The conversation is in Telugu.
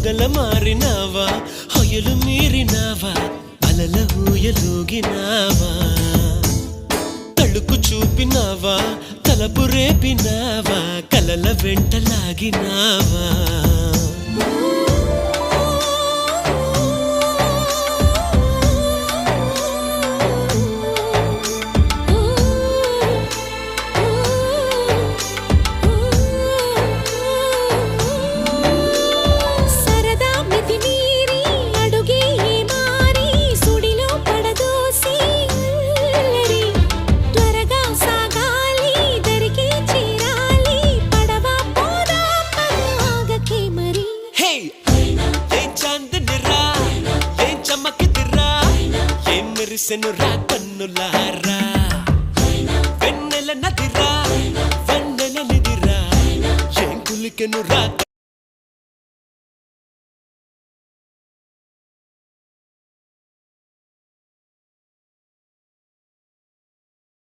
మొగల మారినావా హొయలు మీరినావా అలల ఊయలూగినావా తళుకు చూపినావా తలపు రేపినావా కలల వెంటలాగినావా మెరిసెనురా కన్నులారా వెన్నెల నదిరా వెన్నెల నిదిరా ఏం కులికెనురా